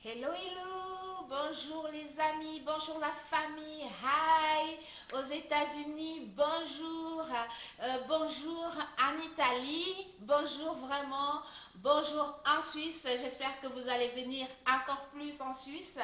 Hello, hello, bonjour les amis, bonjour la famille, hi, aux États-Unis, bonjour, bonjour en Italie, bonjour vraiment, bonjour en Suisse, j'espère que vous allez venir encore plus en Suisse,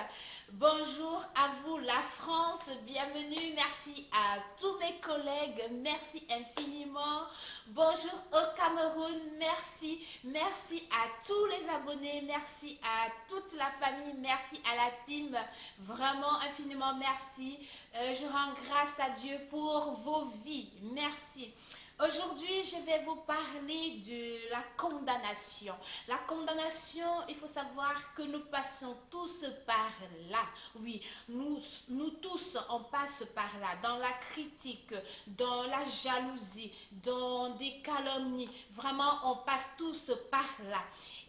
bonjour à vous la France, bienvenue, merci à tous mes collègues, merci infiniment, bonjour au Cameroun, merci, merci à tous les abonnés, merci à toute la famille, merci à la team, vraiment infiniment merci. Je rends grâce à Dieu pour vos vies, merci. Aujourd'hui, je vais vous parler de la condamnation. La condamnation, il faut savoir que nous passons tous par là. Oui, nous tous, on passe par là, dans la critique, dans la jalousie, dans des calomnies. Vraiment, on passe tous par là.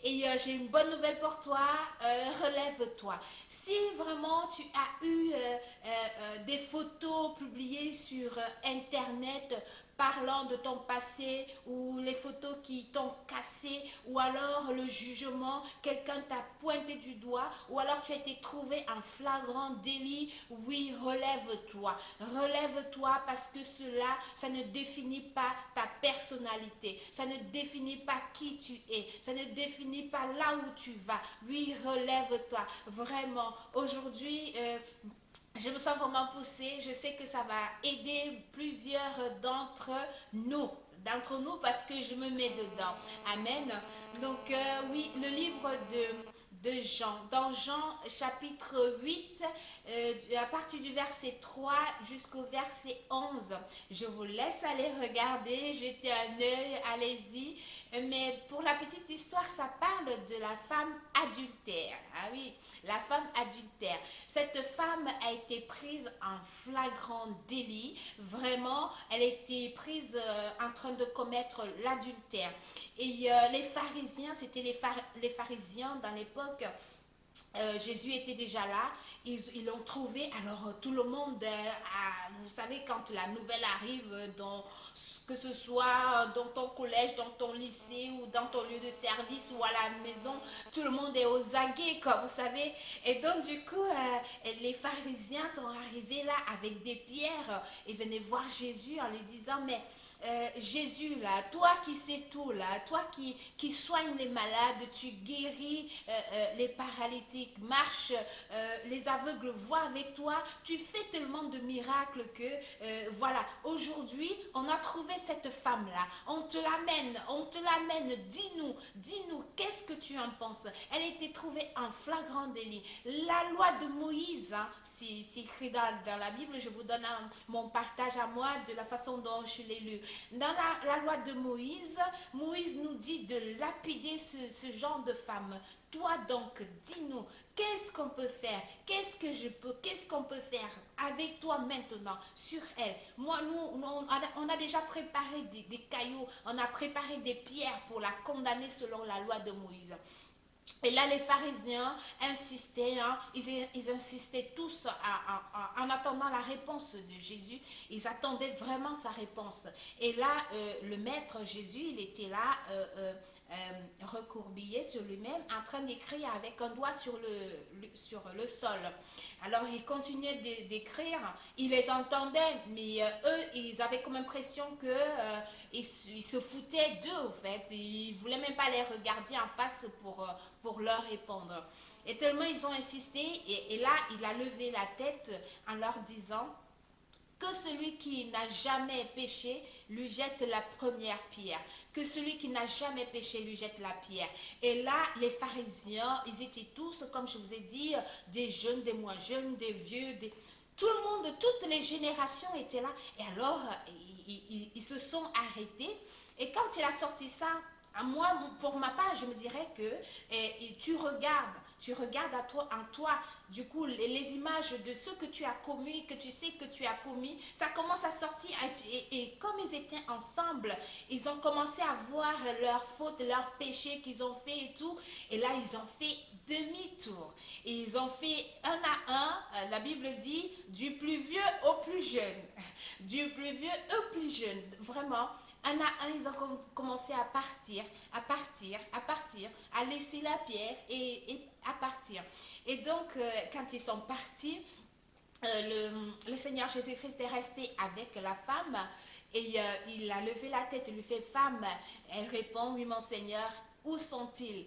Et j'ai une bonne nouvelle pour toi, relève-toi. Si vraiment tu as eu des photos publiées sur Internet parlant de ton passé ou les photos qui t'ont cassé ou alors le jugement, quelqu'un t'a pointé du doigt ou alors tu as été trouvé en flagrant délit, oui, relève-toi. Relève-toi parce que cela, ça ne définit pas ta personnalité, ça ne définit pas qui tu es, ça ne définit pas là où tu vas. Oui, relève-toi. Vraiment, aujourd'hui, je me sens vraiment poussée. Je sais que ça va aider plusieurs d'entre nous parce que je me mets dedans. Amen. Donc oui, le livre de Jean. Dans Jean chapitre 8, à partir du verset 3 jusqu'au verset 11. Je vous laisse aller regarder, jeter un œil, allez-y. Mais pour la petite histoire, ça parle de la femme adultère. Ah oui, la femme adultère. Cette femme a été prise en flagrant délit. Vraiment, elle a été prise en train de commettre l'adultère. Et les pharisiens, c'était les pharisiens dans l'époque. Jésus était déjà là, ils l'ont trouvé, alors tout le monde, vous savez, quand la nouvelle arrive, que ce soit dans ton collège, dans ton lycée ou dans ton lieu de service ou à la maison, tout le monde est aux aguets, quoi, vous savez. Et donc du coup, les pharisiens sont arrivés là avec des pierres et venaient voir Jésus en lui disant, mais Jésus, là, toi qui sais tout, là, toi qui soignes les malades, tu guéris les paralytiques, marche, les aveugles voient avec toi, tu fais tellement de miracles que, voilà, aujourd'hui, on a trouvé cette femme-là, on te l'amène, dis-nous, qu'est-ce que tu en penses? Elle a été trouvée en flagrant délit. La loi de Moïse, hein, c'est écrit dans la Bible, je vous donne mon partage à moi de la façon dont je l'ai lu. Dans la loi de Moïse, Moïse nous dit de lapider ce genre de femme. Toi donc, dis-nous, qu'est-ce qu'on peut faire? Qu'est-ce qu'on peut faire avec toi maintenant sur elle? Moi, on a déjà préparé des cailloux, on a préparé des pierres pour la condamner selon la loi de Moïse. Et là, les pharisiens insistaient, hein, ils insistaient tous en attendant la réponse de Jésus. Ils attendaient vraiment sa réponse. Et là, le maître Jésus, il était là, recourbillé sur lui-même, en train d'écrire avec un doigt sur le sol. Alors, il continuait d'écrire. Il les entendait, mais eux, ils avaient comme impression que ils se foutaient d'eux, au fait. Ils ne voulaient même pas les regarder en face pour leur répondre. Et tellement ils ont insisté, et là, il a levé la tête en leur disant que celui qui n'a jamais péché lui jette la première pierre. Que celui qui n'a jamais péché lui jette la pierre. Et là, les pharisiens, ils étaient tous, comme je vous ai dit, des jeunes, des moins jeunes, des vieux, tout le monde, toutes les générations étaient là. Et alors, ils se sont arrêtés. Et quand il a sorti ça, à moi, pour ma part, je me dirais que tu regardes en toi, du coup, les images de ce que tu as commis, que tu sais que tu as commis, ça commence à sortir. Et comme ils étaient ensemble, ils ont commencé à voir leurs fautes, leurs péchés qu'ils ont fait et tout. Et là, ils ont fait demi-tour. Et ils ont fait un à un, la Bible dit, du plus vieux au plus jeune. Du plus vieux au plus jeune. Vraiment. Un à un, ils ont commencé à partir, à laisser la pierre et à partir. Et donc, quand ils sont partis, le Seigneur Jésus-Christ est resté avec la femme et il a levé la tête et lui fait femme. Elle répond, oui mon Seigneur, où sont-ils?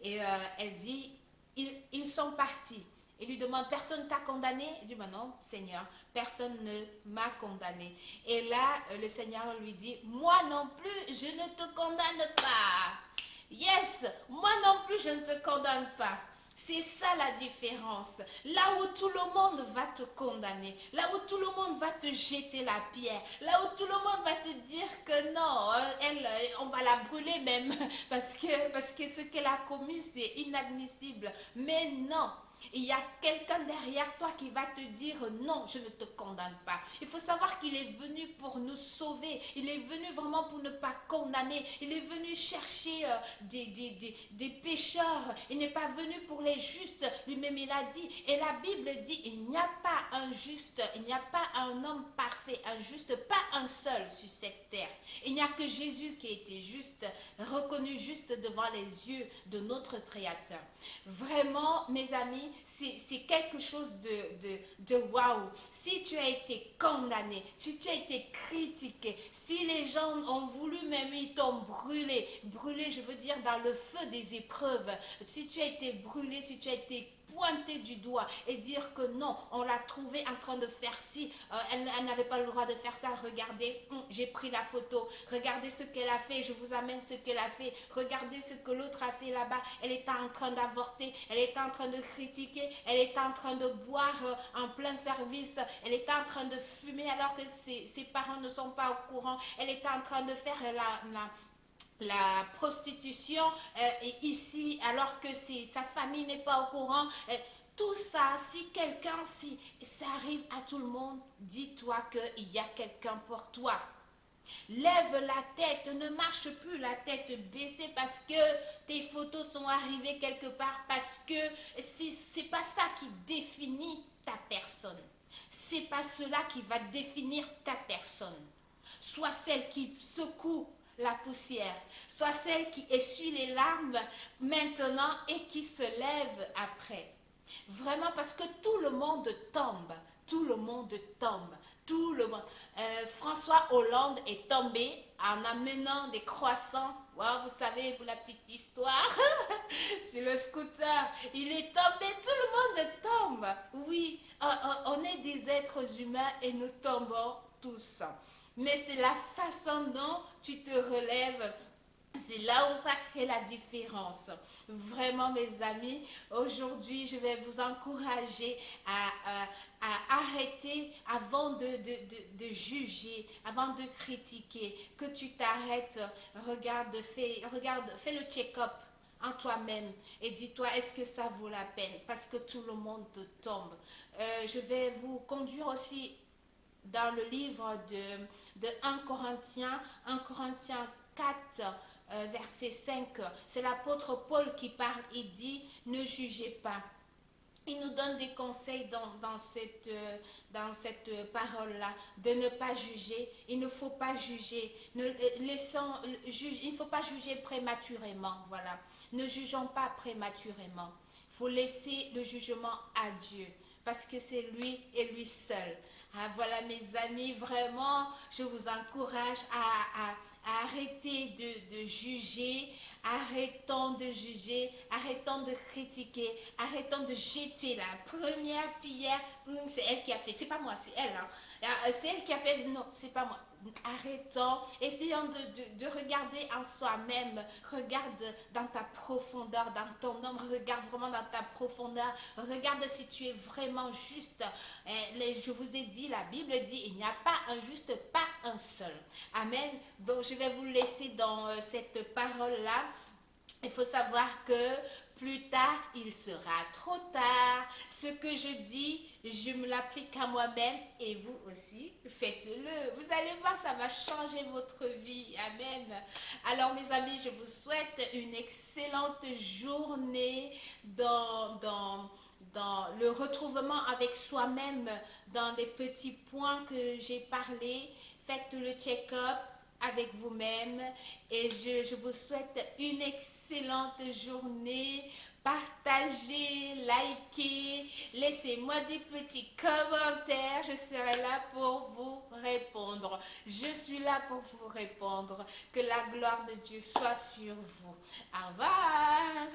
Et elle dit, ils sont partis. Il lui demande, personne t'a condamné? Il dit, ben non, Seigneur, personne ne m'a condamné. Et là, le Seigneur lui dit, moi non plus, je ne te condamne pas. Yes, moi non plus, je ne te condamne pas. C'est ça la différence. Là où tout le monde va te condamner, là où tout le monde va te jeter la pierre, là où tout le monde va te dire que non, elle, on va la brûler même parce que ce qu'elle a commis c'est inadmissible. Mais non, il y a quelqu'un derrière toi qui va te dire non, je ne te condamne pas. Il faut savoir qu'il est venu pour nous sauver. Il est venu vraiment pour ne pas condamner. Il est venu chercher des pécheurs. Il n'est pas venu pour les justes. Lui-même, il a dit. Et la Bible dit, il n'y a pas un juste, il n'y a pas un homme parfait, un juste, pas un seul sur cette terre. Il n'y a que Jésus qui a été juste, reconnu juste devant les yeux de notre Créateur. Vraiment, mes amis, c'est quelque chose de waouh. Si tu as été condamné, si tu as été critiqué, si les gens ont voulu, même ils t'ont brûlé, brûlé, je veux dire, dans le feu des épreuves, si tu as été brûlé, si tu as été pointer du doigt et dire que non, on l'a trouvée en train de faire ci, elle n'avait pas le droit de faire ça, regardez, j'ai pris la photo, regardez ce qu'elle a fait, je vous amène ce qu'elle a fait, regardez ce que l'autre a fait là-bas, elle était en train d'avorter, elle était en train de critiquer, elle était en train de boire en plein service, elle était en train de fumer alors que ses parents ne sont pas au courant, elle était en train de faire la prostitution ici alors que sa famille n'est pas au courant. Tout ça, si quelqu'un, si ça arrive à tout le monde, dis-toi qu'il y a quelqu'un pour toi. Lève la tête, ne marche plus la tête baissée parce que tes photos sont arrivées quelque part, parce que c'est pas ça qui définit ta personne. C'est pas cela qui va définir ta personne. Sois celle qui secoue la poussière, soit celle qui essuie les larmes maintenant et qui se lève après. Vraiment parce que tout le monde tombe, tout le monde tombe, tout le monde. François Hollande est tombé en amenant des croissants. Wow, vous savez, pour la petite histoire, sur le scooter, il est tombé, tout le monde tombe. Oui, on est des êtres humains et nous tombons tous. Mais c'est la façon dont tu te relèves. C'est là où ça crée la différence. Vraiment, mes amis, aujourd'hui, je vais vous encourager à arrêter avant de juger, avant de critiquer, que tu t'arrêtes, fais le check-up en toi-même et dis-toi, est-ce que ça vaut la peine? Parce que tout le monde te tombe. Je vais vous conduire aussi dans le livre de 1 Corinthiens 4, verset 5. C'est l'apôtre Paul qui parle. Il dit, ne jugez pas. Il nous donne des conseils dans cette parole-là, de ne pas juger. Il ne faut pas juger. Il ne faut pas juger prématurément. Voilà. Ne jugeons pas prématurément. Il faut laisser le jugement à Dieu, parce que c'est lui et lui seul. Ah, voilà, mes amis, vraiment, je vous encourage à arrêter de juger, arrêtons de juger, arrêtons de critiquer, arrêtons de jeter la première pierre. C'est elle qui a fait, c'est pas moi, c'est elle. Hein. C'est elle qui a fait, non, c'est pas moi. Arrêtons, essayons de regarder en soi-même, regarde dans ta profondeur, dans ton homme, regarde vraiment dans ta profondeur, regarde si tu es vraiment juste. Je vous ai dit, la Bible dit, il n'y a pas un juste, pas un seul. Amen. Donc je vais vous laisser dans cette parole-là. Il faut savoir que plus tard, il sera trop tard. Ce que je dis, je me l'applique à moi-même et vous aussi, faites-le. Vous allez voir, ça va changer votre vie. Amen. Alors, mes amis, je vous souhaite une excellente journée dans le retrouvement avec soi-même, dans les petits points que j'ai parlé. Faites le check-up. avec vous-même et je vous souhaite une excellente journée. Partagez, likez, laissez-moi des petits commentaires. Je serai là pour vous répondre. Je suis là pour vous répondre. Que la gloire de Dieu soit sur vous. Au revoir.